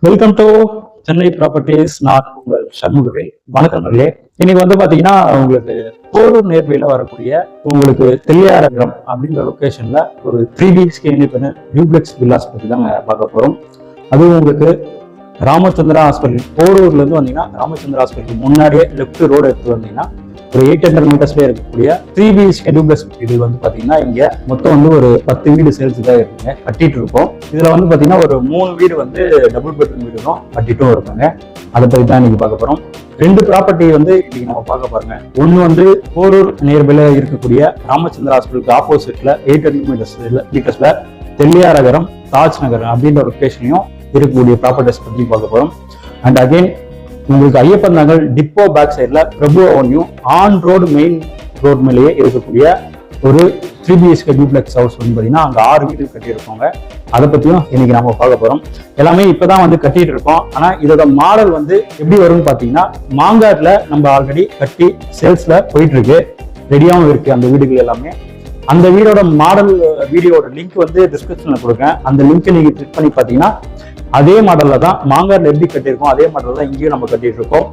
Welcome to Chennai properties. நான் உங்கள் சண்முகவே. வணக்கம் நண்பர்களே. இன்னைக்கு வந்து பாத்தீங்கன்னா உங்களுக்கு போரூர் நேர்வையில வரக்கூடிய உங்களுக்கு தெல்லியாரகம் அப்படின்ற லொகேஷன்ல ஒரு 3 BHK இண்டிபெண்டன்ட் டியூப்ளெக்ஸ் வில்லாஸ் பத்தி தான் பார்க்க போறோம். அதுவும் உங்களுக்கு ராமச்சந்திரா ஹாஸ்பிட்டல் போரூர்ல இருந்து வந்தீங்கன்னா ராமச்சந்திரா ஹாஸ்பிட்டல் முன்னாடியே லெஃப்ட் ரோடு எடுத்து வந்தீங்கன்னா ஒரு 800 மீட்டர்ஸ்ல இருக்கக்கூடிய 3 BHK டியூப்ளெக்ஸ் வீடு வந்து பாத்தீங்கன்னா இங்க மொத்தம் வந்து ஒரு 10 வீடு சேல்ஸ் தான் இருக்குங்க, கட்டிட்டு இருக்கோம். இதுல வந்து பாத்தீங்கன்னா ஒரு 3 வீடு வந்து டபுள் பெட்ரூம் வீடுகளும் கட்டிட்டும் இருக்காங்க. அதை பத்தி தான் இன்னைக்கு பார்க்க போறோம். 2 ப்ராப்பர்ட்டி வந்து இன்னைக்கு நம்ம பார்க்க போறோங்க. ஒன்னு வந்து போரூர் நியர்பைல இருக்கக்கூடிய ராமச்சந்திரா ஹாஸ்பிட்டலுக்கு ஆப்போசிட்ல 800 மீட்டர்ஸ்ல தெல்லியாரகரம் தாஜ் நகர் அப்படின்ற ஒரு லொகேஷன்லயும் இருக்கக்கூடிய ப்ராப்பர்ட்டிஸ் பத்தி பார்க்க போறோம். அண்ட் அகைன் உங்களுக்கு ஐயப்பன் நகர் டிப்போ பேக் சைட்ல Prabhu avenue on road main road மேலேயே இருக்கக்கூடிய ஒரு 3 BHK டியூப்ளெக்ஸ் ஹவுஸ் வந்து பாத்தீங்கன்னா அங்க 6 வீடு கட்டியிருக்கோங்க. அதை பத்தியும் இன்னைக்கு நம்ம பார்க்க போறோம். எல்லாமே இப்பதான் வந்து கட்டிட்டு இருக்கோம். ஆனா இதோட மாடல் வந்து எப்படி வரும்னு பாத்தீங்கன்னா மாங்காட்ல நம்ம ஆல்ரெடி கட்டி சேல்ஸ்ல போயிட்டு இருக்கு, ரெடியாவும் இருக்கு அந்த வீடுகள் எல்லாமே. அந்த வீடோட மாடல் வீடியோட லிங்க் வந்து டிஸ்கிரிப்ஷன்ல கொடுக்கேன். அந்த லிங்க் நீங்க கிளிக் பண்ணி பாத்தீங்கன்னா அதே மாடல்ல தான் மாங்காட்ல எப்படி கட்டியிருக்கோம் அதே மாடல் தான் இங்கேயும் நம்ம கட்டிட்டு இருக்கோம்.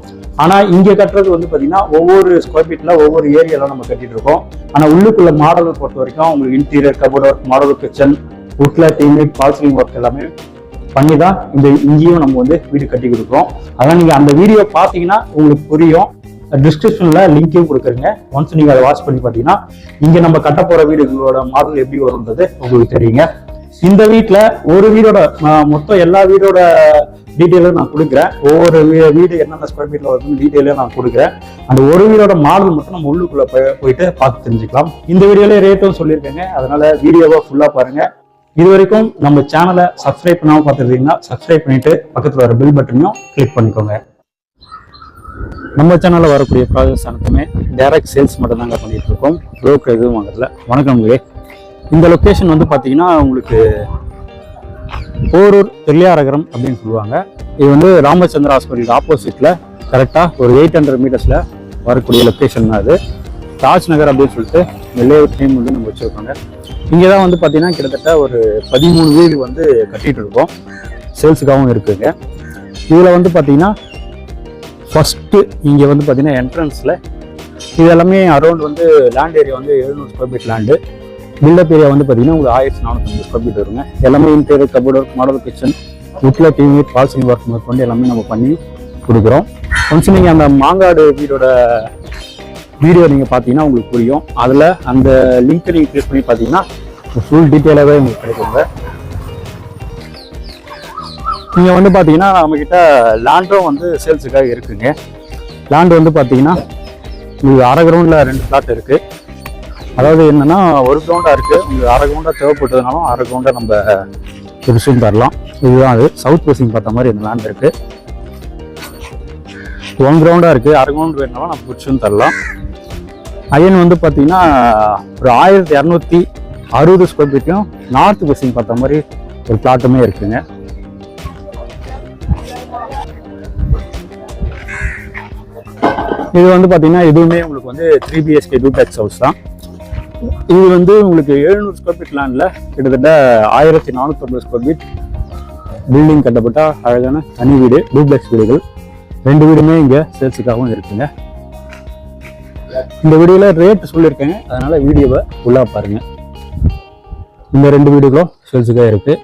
ஆனா இங்க கட்டுறது வந்து பாத்தீங்கன்னா ஒவ்வொரு ஸ்கொயர் ஃபீட்ல ஒவ்வொரு ஏரியால நம்ம கட்டிட்டு இருக்கோம். ஆனா உள்ளுக்குள்ள மாடல் பொறுத்த வரைக்கும் உங்களுக்கு interior cupboard work, model kitchen, உட்ல டீம்லைட், ஃபால் சீலிங் ஒர்க் எல்லாமே பண்ணி தான் இங்கேயும் நம்ம வந்து வீடு கட்டி கொடுக்குறோம். அதான் நீங்க அந்த வீடியோ பாத்தீங்கன்னா உங்களுக்கு புரியும். டிஸ்கிரிப்ஷன்ல லிங்கையும் கொடுக்குறீங்க. ஒன்ஸ் நீங்க அதை வாட்ச் பண்ணி பாத்தீங்கன்னா இங்க நம்ம கட்ட போற வீடுகளோட மாடல் எப்படி வரும்ன்றது உங்களுக்கு தெரியுங்க. இந்த வீட்டுல ஒரு வீடோட மொத்தம் எல்லா வீடோட டீட்டெயிலும் நான் கொடுக்குறேன். ஒவ்வொரு வீடு என்னென்ன ஸ்கொயர் ஃபீட்ல வருதுன்னு டீட்டெயிலும் நான் கொடுக்குறேன். அந்த ஒரு வீடோட மாடல் மட்டும் நம்ம உள்ளுக்குள்ள போயிட்டு பார்த்து தெரிஞ்சுக்கலாம். இந்த வீடியோல ரேட்டும் சொல்லியிருக்கேங்க, அதனால வீடியோவை ஃபுல்லா பாருங்க. இது வரைக்கும் நம்ம சேனலை சப்ஸ்கிரைப் பண்ணாம பார்த்துருந்தீங்கன்னா சப்ஸ்கிரைப் பண்ணிட்டு பக்கத்துல வர பெல் பட்டனையும் கிளிக் பண்ணிக்கோங்க. நம்ம சேனல்ல வரக்கூடிய ப்ராஜெக்ட்ஸ் அனைத்துமே டைரக்ட் சேல்ஸ் மட்டும் தாங்க பண்ணிட்டு இருக்கோம், ப்ரோக்கர் எதுவும் வாங்கல. வணக்கம் உங்களே. இந்த லொக்கேஷன் வந்து பார்த்தீங்கன்னா உங்களுக்கு போரூர் தெல்லியாரகரம் அப்படின்னு சொல்லுவாங்க. இது வந்து ராமச்சந்திரா ஹாஸ்பிட்டலுக்கு ஆப்போசிட்ல கரெக்டாக ஒரு 800 மீட்டர்ஸ்ல வரக்கூடிய லொக்கேஷன் தான் அது. தாஜ் நகர் அப்படின்னு சொல்லிட்டு லேஅவுட் நேம் வந்து நம்ம வச்சிருக்கோங்க. இங்கே தான் வந்து பார்த்தீங்கன்னா கிட்டத்தட்ட ஒரு 13 வீடு வந்து கட்டிட்டு இருக்கோம், சேல்ஸுக்காகவும் இருக்குங்க. இதில் வந்து பார்த்தீங்கன்னா ஃபர்ஸ்ட் இங்கே வந்து பார்த்தீங்கன்னா என்ட்ரன்ஸில் இது எல்லாமே அரௌண்ட் வந்து லேண்ட் ஏரியா வந்து 700 square feet land. Built up area வந்து பார்த்தீங்கன்னா உங்களுக்கு 1450 ஸ்கொயர் ஃபீட் வருங்க. எல்லாமே interior cupboard work, model kitchen, உட்ல டிவி, ஃபால் சீலிங் ஒர்க் முதற்கொண்டு எல்லாமே நம்ம பண்ணி கொடுக்குறோம். ஒன்ஸ் நீங்கள் அந்த மாங்காடு வீடோட வீடியோ நீங்கள் பார்த்தீங்கன்னா உங்களுக்கு புரியும். அதில் அந்த லிங்க்கை நீங்கள் கிளிக் பண்ணி பார்த்தீங்கன்னா ஃபுல் டீட்டெயிலாகவே உங்களுக்கு கிடைக்குங்க. நீங்கள் வந்து பார்த்தீங்கன்னா நம்மக்கிட்ட லேண்டும் வந்து சேல்ஸுக்காக இருக்குங்க. லேண்ட் வந்து பார்த்தீங்கன்னா உங்களுக்கு அரை கிரவுண்டில் 2 பிளாட் இருக்குது. அதாவது என்னன்னா ஒரு கிரவுண்டாக இருக்குது, உங்களுக்கு அரை கிரவுண்டாக தேவைப்பட்டதுனாலும் அரை கிரவுண்டாக நம்ம பிரிச்சும் தரலாம். இதுதான் அது சவுத் ஃபேசிங் பார்த்த மாதிரி இந்த லேண்ட் இருக்குது. 1 கிரவுண்டாக இருக்குது, அரை கிரவுண்ட் வேணுனாலும் நம்ம பிரிச்சும் தரலாம். அயன் வந்து பார்த்தீங்கன்னா ஒரு 1260 ஸ்கொயர் ஃபீட்லையும் நார்த் ஃபேசிங் பார்த்த மாதிரி ஒரு பிளாட்டுமே இருக்குங்க. இது வந்து பார்த்தீங்கன்னா இதுவுமே உங்களுக்கு வந்து 3 BHK டூப்ளெக்ஸ் ஹவுஸ் தான். இது வந்து உங்களுக்கு 700 ஸ்கொயர் ஃபீட் லேண்டில் கிட்டத்தட்ட 1450 ஸ்கொயர் ஃபீட் பில்டிங் கட்டப்பட்ட அழகான தனி வீடு, டூப்ளெக்ஸ் வீடுகள் 2 வீடுமே இங்கே சேல்ஸுக்காகவும் இருக்குங்க. இந்த வீடியோவில் ரேட் சொல்லியிருக்கேங்க, அதனால வீடியோவை ஃபுல்லாக பாருங்க. இந்த 2 வீடுகளும் சேல்ஸுக்காக இருக்கு.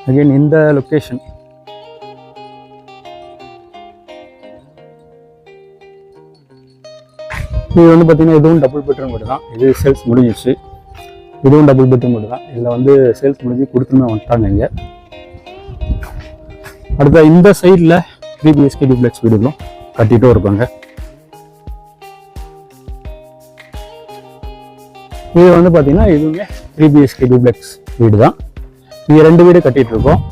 அகைன் இந்த லொக்கேஷன் இது வந்து பார்த்தீங்கன்னா இதுவும் டபுள் பெட்ரூம் மட்டும் தான். இது சேல்ஸ் முடிஞ்சிச்சு. இதுவும் டபுள் பெட்ரூம் மட்டும் தான். இதில் வந்து சேல்ஸ் முடிஞ்சு கொடுத்துமே வந்துட்டாங்க இங்கே. அடுத்த இந்த சைடில் 3 BHK டியூப்ளெக்ஸ் வீடுகளும் கட்டிட்டும் இருப்பாங்க. இது வந்து பார்த்தீங்கன்னா இதுவுமே 3 BHK டியூப்ளெக்ஸ் வீடு தான். இது 2 வீடு கட்டிட்டு இருக்கோம்.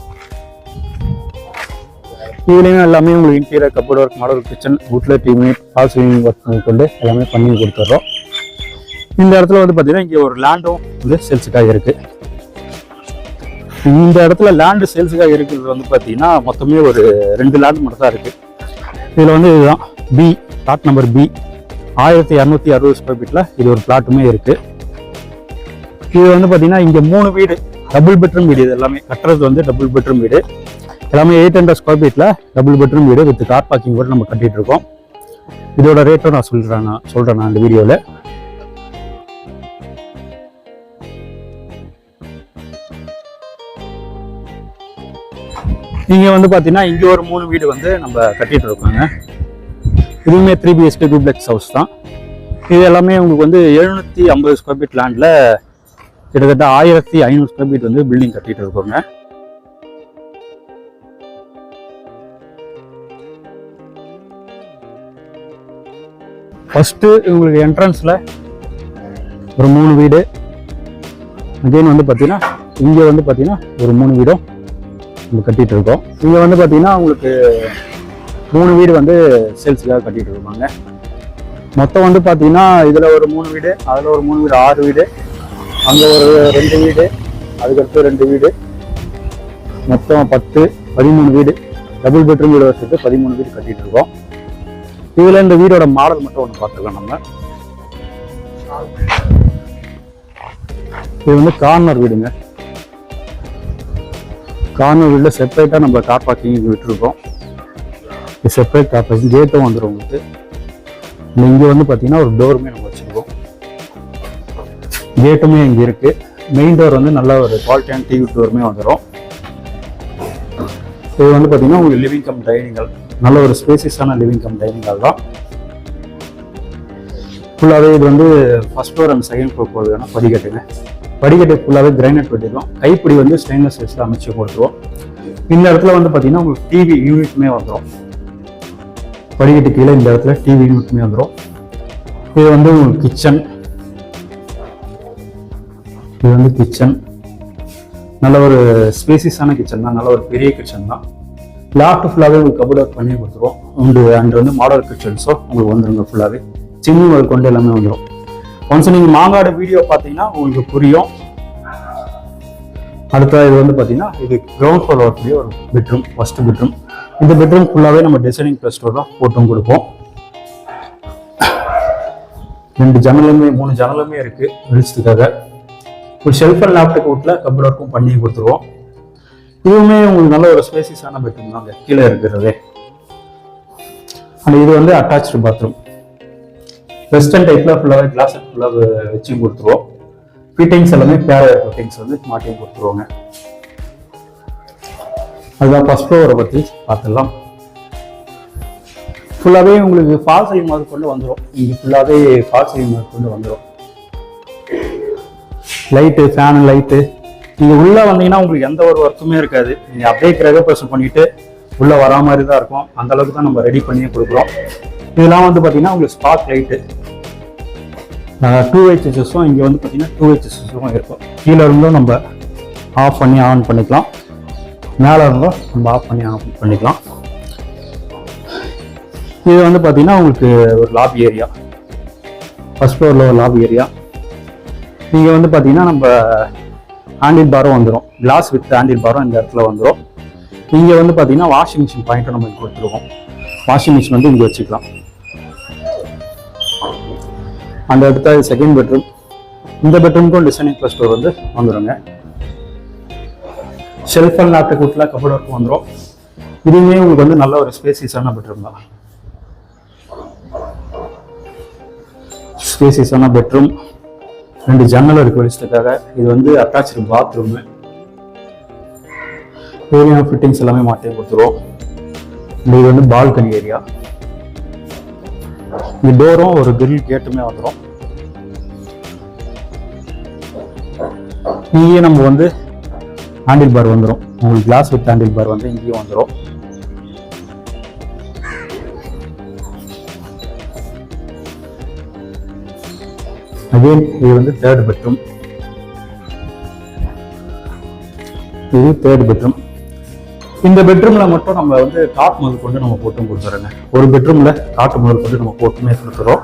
இதுலேயுமே எல்லாமே உங்களுக்கு interior cupboard work, model kitchen, உட்ல டிவி, ஃபால் சீலிங் ஒர்க் கொண்டு எல்லாமே பண்ணி கொடுத்துட்றோம். இந்த இடத்துல வந்து பார்த்தீங்கன்னா இங்கே ஒரு லேண்டும் வந்து சேல்ஸுக்காக இருக்குது. இந்த இடத்துல லேண்டு சேல்ஸுக்காக இருக்கிறது வந்து பார்த்தீங்கன்னா மொத்தமே ஒரு 2 லேண்ட் மட்டும் தான் இருக்குது. இதில் வந்து இதுதான் B, flat number B, 1260 square ஃபீட்டில் இது ஒரு பிளாட்டுமே இருக்குது. இது வந்து பார்த்தீங்கன்னா இங்கே 3 வீடு டபுள் பெட்ரூம் வீடு. இது எல்லாமே கட்டுறது வந்து டபுள் பெட்ரூம் வீடு. எல்லாமே 800 ஸ்கொயர் ஃபீட்டில் டபுள் பெட்ரூம் வீடு வித் கார் பார்க்கிங் கூட நம்ம கட்டிட்டு இருக்கோம். இதோட ரேட்டும் நான் சொல்கிறேன் இந்த வீடியோவில். இங்கே வந்து பார்த்தீங்கன்னா இங்கே ஒரு 3 வீடு வந்து நம்ம கட்டிட்டு இருக்கோங்க. இதுவுமே 3 BHK டூப்ளெக்ஸ் ஹவுஸ் தான். இது எல்லாமே உங்களுக்கு வந்து 750 ஸ்கொயர் ஃபீட் லேண்டில் கிட்டத்தட்ட 1500 ஸ்கொயர் ஃபீட் வந்து பில்டிங் கட்டிட்டு இருக்கோங்க. ஃபர்ஸ்ட் உங்களுக்கு என்ட்ரன்ஸில் ஒரு 3 வீடு. அகைன் வந்து பார்த்தீங்கன்னா இங்கே வந்து பார்த்தீங்கன்னா ஒரு 3 வீடும் நம்ம கட்டிட்டு இருக்கோம். இங்கே வந்து பார்த்தீங்கன்னா உங்களுக்கு 3 வீடு வந்து சேல்ஸுக்காக கட்டிட்டு இருப்பாங்க. மொத்தம் வந்து பார்த்தீங்கன்னா இதில் ஒரு 3 வீடு, அதில் ஒரு 3 வீடு, 6 வீடு, அங்கே ஒரு 2 வீடு, அதுக்கடுத்து 2 வீடு, மொத்தம் 13 வீடு. டபுள் பெட்ரூம் வீடு வச்சுட்டு 13 வீடு கட்டிட்டு இருக்கோம். இதில் இந்த வீடோட மாடல் மட்டும் ஒன்று பார்த்துக்கலாம் நம்ம. இது வந்து கார்னர் வீடுங்க. கார்னர் வீட்டில் செப்பரேட்டாக நம்ம கார் பார்க்கிங் விட்டுருக்கோம். இது செப்பரேட் கார் பார்க்கிங். கேட்டும் வந்துடும் உங்களுக்கு. இங்கே வந்து பார்த்தீங்கன்னா ஒரு டோருமே நம்ம வச்சுருக்கோம். கேட்டுமே இங்கே இருக்குது. மெயின் டோர் வந்து நல்ல ஒரு குவாலிட்டியான டிவி டோருமே வந்துடும். இது வந்து பார்த்தீங்கன்னா உங்களுக்கு லிவிங் கம் டைனிங் ஹால். நல்ல ஒரு ஸ்பேசியஸான லிவிங் கம் டைனிங் ஹால் தான். ஃபுல்லாகவே இது வந்து first floor and second floor போகுதுன்னா படிக்கட்டுங்க. படிக்கட்டு ஃபுல்லாகவே கிரைனைட் வெட்டிடும். கைப்பிடி வந்து ஸ்டெயின்லெஸ் ஸ்டீல்ல அமைச்சு கொடுத்துருவோம். இந்த இடத்துல வந்து பார்த்தீங்கன்னா உங்களுக்கு டிவி யூனிட்டுமே வந்துடும். படிக்கட்டு கீழே இந்த இடத்துல டிவி யூனிட்டுமே வந்துடும். இது வந்து உங்களுக்கு கிச்சன். இது வந்து கிச்சன். நல்ல ஒரு ஸ்பேசியஸான கிச்சன் தான். நல்ல ஒரு பெரிய கிச்சன் தான். லாஃப்ட் ஃபுல்லாகவே உங்களுக்கு கபோர்ட் ஒர்க் பண்ணி கொடுத்துருவோம். அண்ட் வந்து மாடல் கிச்சன்ஸோ உங்களுக்கு வந்துருங்க. ஃபுல்லாகவே சின்ன ஒர்க் கொண்டு எல்லாமே வந்துடும். ஒன்ஸ் நீங்கள் மாங்காடு வீடியோ பார்த்தீங்கன்னா உங்களுக்கு புரியும். அடுத்த இது வந்து பார்த்தீங்கன்னா இது கிரவுண்ட் ஃப்ளோர் வரக்கூடிய ஒரு பெட்ரூம், ஃபர்ஸ்ட் பெட்ரூம். இந்த பெட்ரூம் ஃபுல்லாகவே நம்ம டிசைனிங் ப்ளஸ் டோர் தான் போட்டும் கொடுப்போம். 2 ஜன்னலுமே 3 ஜன்னலுமே இருக்கு வெளிச்சத்துக்காக. ஒரு ஷெல்ஃப் அண்ட் லேப்டாப் அவுட்ல கபோர்ட் ஒர்க்கும் பண்ணி கொடுத்துருவோம். இதுவுமே உங்களுக்கு நல்ல ஒரு ஸ்பேசியஸான பெட்ரூம் தாங்க கீழே இருக்கிறதே. அண்ட் இது வந்து அட்டாச்சு பாத்ரூம். வெஸ்டர்ன் டைப்ல ஃபுல்லாகவே கிளாஸ் ஃபுல்லாக வச்சு கொடுத்துருவோம். ஃபிட்டிங்ஸ் எல்லாமே பேரர் ஃபிட்டிங்ஸ் வந்து மாட்டி கொடுத்துருவோங்க. அதுதான் ஃபர்ஸ்ட் ஃப்ளோரை பற்றி பார்த்துடலாம். ஃபுல்லாகவே உங்களுக்கு ஃபால் சீலிங் மாதிரி கொண்டு வந்துடும். இங்கே ஃபுல்லாகவே ஃபால் சீலிங் மாதிரி கொண்டு வந்துடும். Light, fan, light. நீங்கள் உள்ளே வந்தீங்கன்னா உங்களுக்கு எந்த ஒரு ஒர்க்குமே இருக்காது. நீங்கள் அப்படியே கிரகப்பிரவேசம் பண்ணிட்டு உள்ளே வரா மாதிரி தான் இருக்கும். அந்த அளவுக்கு தான் நம்ம ரெடி பண்ணியே கொடுக்குறோம். இதெல்லாம் வந்து பார்த்தீங்கன்னா உங்களுக்கு ஸ்பாட் லைட்டு 2 HSஸும் இங்கே வந்து பார்த்தீங்கன்னா 2 HSஸும் இருக்கும். கீழே இருந்தும் நம்ம ஆஃப் பண்ணி ஆன் பண்ணிக்கலாம். மேலே இருந்தும் நம்ம ஆஃப் பண்ணி ஆன் பண்ணிக்கலாம். இது வந்து பார்த்தீங்கன்னா உங்களுக்கு ஒரு லாபி ஏரியா, ஃபர்ஸ்ட் ஃப்ளோரில் ஒரு லாபி ஏரியா. இங்கே வந்து பார்த்தீங்கன்னா நம்ம ஹேண்டில் பாரும் வந்துடும். கிளாஸ் வித் ஹேண்டில் பாரும் இந்த இடத்துல வந்துடும். இங்கே வந்து பார்த்தீங்கன்னா வாஷிங் மிஷின் பாயிண்ட்டும் நம்ம கொடுத்துருவோம். வாஷிங் மிஷின் வந்து இங்கே வச்சுக்கலாம். அந்த அடுத்த செகண்ட் பெட்ரூம். இந்த பெட்ரூமுக்கும் டிசைனிங் ப்ளஸ் டோர் வந்து வந்துடுங்க. ஷெல்ஃப் அண்ட் லேப்டாப் கூட்டில் கபோர்ட் ஒர்க் வந்துடும். இதுவுமே உங்களுக்கு வந்து நல்ல ஒரு ஸ்பேசியஸான பெட்ரூம் தான். ஸ்பேசியஸான பெட்ரூம். 2 ஜன்னல் இருக்கு வெளிச்சத்துக்காக. இது வந்து அட்டாச்சு பாத்ரூம். ஏரியா ஃபிட்டிங்ஸ் எல்லாமே மாற்றி கொடுத்துருவோம். இது வந்து பால்கனி ஏரியா. இந்த டோரும் ஒரு கிரில் கேட்டுமே வந்துடும். இங்கேயே நம்ம வந்து ஹேண்டில் பார் வந்துடும். உங்களுக்கு கிளாஸ் வித் ஹேண்டில் பார் வந்து இங்கேயும் வந்துடும். அகைன் இது வந்து தேர்ட் பெட்ரூம். இது தேர்ட் பெட்ரூம். இந்த பெட்ரூம்ல மட்டும் நம்ம வந்து காட் முதல் கொண்டு நம்ம போட்டும் கொடுத்துறோங்க. ஒரு பெட்ரூம்ல காட்டு முதல் கொண்டு நம்ம போட்டுமே கொடுத்துறோம்.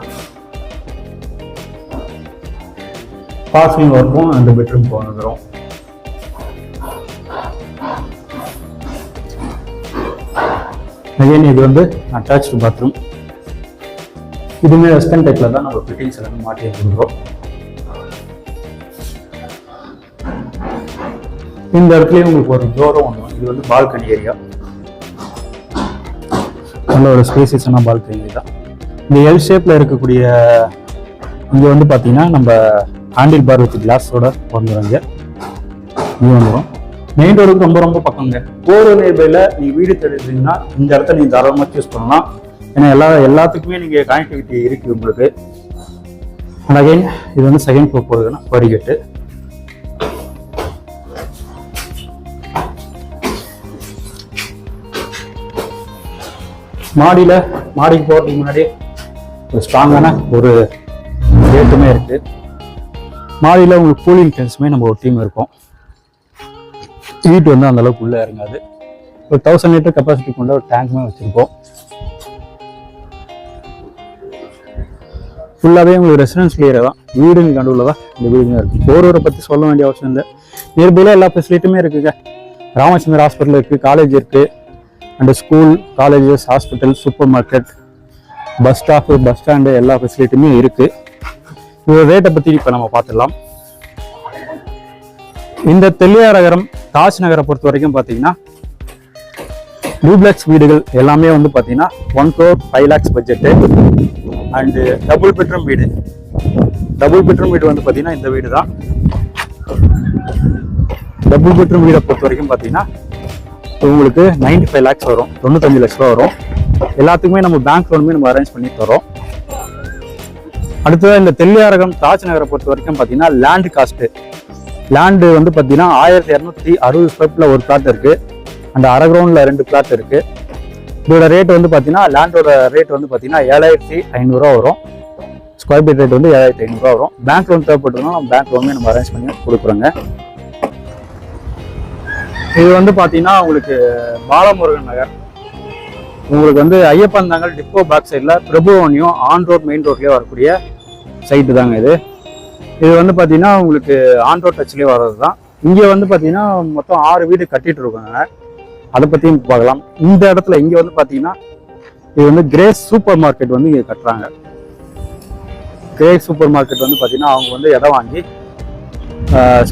பாசிங் ஒர்க்கும் அந்த பெட்ரூம் வந்துடும். அகைன் இது வந்து அட்டாச்சு பாத்ரூம். இதுவுமே வெஸ்டர்ன் டைப்ல தான் நம்ம ஃபிட்டிங்ஸ் எல்லாமே மாட்டி கொடுக்குறோம். இந்த இடத்துலயும் உங்களுக்கு ஒரு டோரும் வந்துடும். இது வந்து பால்கனி ஏரியா, நல்ல ஒரு ஸ்பேசியஸான பால்கனி தான். இந்த எல் ஷேப்ல இருக்கக்கூடிய இங்க வந்து பாத்தீங்கன்னா நம்ம ஹேண்டில் பார் வித் கிளாஸோட வந்துடும். இங்க வந்துடும். மெயின் ரோடுக்கு ரொம்ப ரொம்ப பக்கங்க. போற நேர்பைல நீங்க வீடு தேடுறீங்கன்னா இந்த இடத்த நீங்க தாராளமாக சூஸ் பண்ணலாம். ஏன்னா எல்லாத்துக்குமே நீங்க கனெக்டிவிட்டி இருக்கு உங்களுக்கு. அண்ட் அகைன் இது வந்து செகண்ட் ஃப்ளோர் போகுதுன்னா படிக்கட்டு. மாடிக்கு போறதுக்கு முன்னாடி ஒரு ஸ்ட்ராங்கான ஒரு கேட்டுமே இருக்கு. மாடியில் உங்களுக்கு கூலிங் டென்ஸுமே நம்ம ஒரு டீம் இருக்கும். ஹீட் வந்து அந்த அளவுக்கு உள்ள இறங்காது. ஒரு 1000 லிட்டர் கெப்பாசிட்டி கொண்ட ஒரு டேங்க்மே வச்சிருக்கோம். ஃபுல்லாகவே உங்களுக்கு ரெசிடென்ஸ் ஏரியா தான், வீடுங்க நடுவில் தான் இந்த வீடுங்க இருக்குது. போரூரை பற்றி சொல்ல வேண்டிய அவசியம் இல்லை. நியர்பைல எல்லா ஃபெசிலிட்டியுமே இருக்குங்க. ராமச்சந்திர ஹாஸ்பிட்டல் இருக்குது, காலேஜ் இருக்குது, and school, colleges, hospital, super market, bus stop, bus stand எல்லா ஃபெசிலிட்டியுமே இருக்குது. இதோட ரேட்டை பற்றி இப்போ நம்ம பார்த்துடலாம். இந்த தெல்லியாரகரம் தாஜ் நகரை பொறுத்த வரைக்கும் பார்த்தீங்கன்னா டூப்ளெக்ஸ் வீடுகள் எல்லாமே வந்து பார்த்தீங்கன்னா 1 crore 5 lakhs budget. And double bedroom வீடு வந்து பார்த்தீங்கன்னா இந்த வீடு தான். டபுள் பெட்ரூம் வீடை பொறுத்த வரைக்கும் பார்த்தீங்கன்னா உங்களுக்கு 95 lakhs வரும், 95 லட்ச ரூபா வரும். எல்லாத்துக்குமே நம்ம பேங்க் லோனுமே நம்ம அரேஞ்ச் பண்ணி தரோம். அடுத்ததாக இந்த தெல்லியாரகம் தாஜ் நகரை பொறுத்த வரைக்கும் பார்த்தீங்கன்னா லேண்ட் காஸ்ட்டு, லேண்டு வந்து பார்த்தீங்கன்னா 1260 ஸ்கொயர் ஃபீட்டில் ஒரு பிளாட் இருக்கு. அண்ட் அரை கிரவுண்டில் 2 பிளாட் இருக்கு. இதோட ரேட் வந்து பார்த்தீங்கன்னா லேண்டோட ரேட் வந்து பார்த்தீங்கன்னா 7500 வரும். ஸ்கொயர் ஃபீட் ரேட் வந்து 7500 வரும். பேங்க் லோன் தேவைப்பட்டதுன்னா நம்ம பேங்க் லோனுமே நம்ம அரேஞ்ச் பண்ணி கொடுக்குறோங்க. இது வந்து பார்த்தீங்கன்னா உங்களுக்கு பாலமுருகன் நகர், உங்களுக்கு வந்து ஐயப்பன் தாங்கல் டிப்போ பேக் சைடில் பிரபுவனியும் ஆன் ரோட் மெயின் ரோட்லேயே வரக்கூடிய சைட்டு தாங்க இது. இது வந்து பார்த்தீங்கன்னா உங்களுக்கு ஆன் ரோட் டச்லேயே வர்றது தான். இங்கே வந்து பார்த்தீங்கன்னா மொத்தம் 6 வீடு கட்டிட்டு இருக்காங்க. அதை பற்றியும் பார்க்கலாம். இந்த இடத்துல இங்கே வந்து பார்த்தீங்கன்னா இது வந்து கிரேஸ் சூப்பர் மார்க்கெட் வந்து இங்கே கட்டுறாங்க. கிரேஸ் சூப்பர் மார்க்கெட் வந்து பார்த்தீங்கன்னா அவங்க வந்து இடம் வாங்கி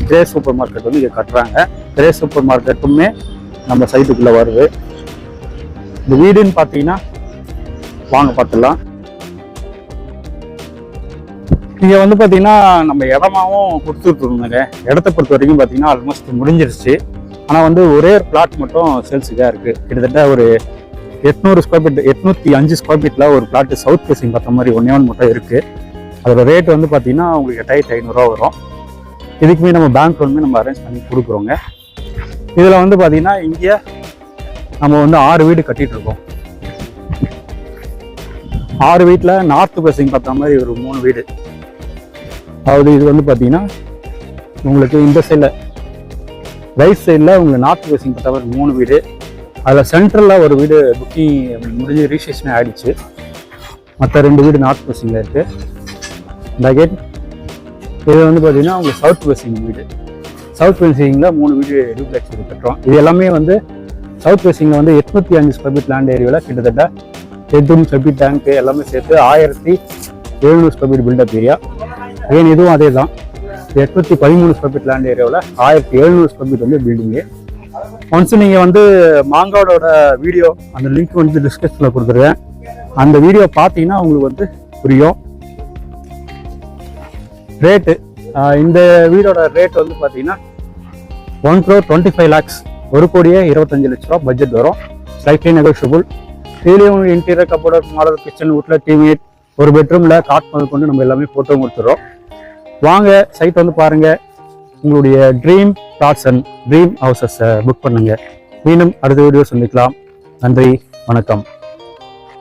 கிரேஸ் சூப்பர் மார்க்கெட் வந்து இங்கே கட்டுறாங்க. கிரேஸ் சூப்பர் மார்க்கெட்டுமே நம்ம சைட்டுக்குள்ளே வருது. இந்த வீடுன்னு பார்த்தீங்கன்னா வாங்க பார்த்துடலாம். இங்கே வந்து பார்த்தீங்கன்னா நம்ம இடமாவும் கொடுத்துட்ருந்தோங்க. இடத்த பொறுத்த வரைக்கும் பார்த்தீங்கன்னா ஆல்மோஸ்ட் முடிஞ்சிருச்சு. ஆனால் வந்து ஒரே ஒரு பிளாட் மட்டும் சேல்ஸுக்காக இருக்குது. கிட்டத்தட்ட ஒரு 800 ஸ்கொயர் ஃபீட், 805 ஸ்கொயர் ஃபீட்டில் ஒரு பிளாட்டு சவுத் ஃபேசிங் பார்த்த மாதிரி ஒன்றே மட்டும் இருக்குது. அதோட ரேட் வந்து பார்த்தீங்கன்னா உங்களுக்கு 8500 வரும். இதுக்குமே நம்ம பேங்க் லோனுமே நம்ம அரேஞ்ச் பண்ணி கொடுக்குறோங்க. இதில் வந்து பார்த்தீங்கன்னா இங்கே நம்ம வந்து 6 வீடு கட்டிகிட்டு இருக்கோம். 6 வீட்டில் நார்த் ஃபேசிங் பார்த்த மாதிரி ஒரு 3 வீடு. அதாவது இது வந்து பார்த்தீங்கன்னா உங்களுக்கு இந்த சைடில் ரைட் சைடில் உங்களுக்கு நார்த் ஃபேசிங் பார்த்த மாதிரி 3 வீடு. அதில் சென்ட்ரலில் ஒரு வீடு புக்கிங் முடிஞ்சு ரிஜிஸ்ட்ரேஷனே ஆகிடுச்சு. மற்ற 2 வீடு நார்த் ஃபேசிங்கில் இருக்குது. இந்த கேட் இது வந்து பார்த்தீங்கன்னா உங்களுக்கு சவுத் ஃபேசிங் வீடு. சவுத் ஃபேசிங்கில் 3 வீடு டூப்ளெக்ஸ் வீடு கட்டுறோம். இது எல்லாமே வந்து சவுத் ஃபேசிங்கில் வந்து 805 ஸ்கொயர் ஃபீட் லேண்ட் ஏரியாவில் கிட்டத்தட்ட ஹெட்ரூம், செப்டிக் டேங்க் எல்லாமே சேர்த்து 1700 square feet built up area. Again இதுவும் அதே தான், 813 ஸ்கொயர் ஃபீட் லேண்ட் ஏரியாவில் 1700 ஸ்கொயர் ஃபீட் வந்து பில்டிங்கு. ஒன்ஸ் நீங்கள் வந்து மாங்காவோட வீடியோ அந்த லிங்க் வந்து டிஸ்கிரிப்ஷனில் கொடுத்துருவேன். அந்த வீடியோ பார்த்தீங்கன்னா உங்களுக்கு வந்து புரியும். ரேட்டு இந்த வீடோட ரேட் வந்து பார்த்தீங்கன்னா 1 crore 25 lakhs, 1,25 லட்ச ரூபா பட்ஜெட் வரும். Slightly negotiable. இதுலேயும் இன்டீரியர் கப்போர்ட், மாடல் கிச்சன், வீட்டில் டிவி, ஒரு பெட்ரூமில் காட் முதல் கொண்டு நம்ம எல்லாமே போட்டோ கொடுத்துறோம். வாங்க சைட் வந்து பாருங்கள். உங்களுடைய ட்ரீம் பிளாட்ஸ் அண்ட் ட்ரீம் ஹவுசஸை புக் பண்ணுங்கள். மீண்டும் அடுத்த வீடியோ சந்திக்கலாம். நன்றி, வணக்கம்.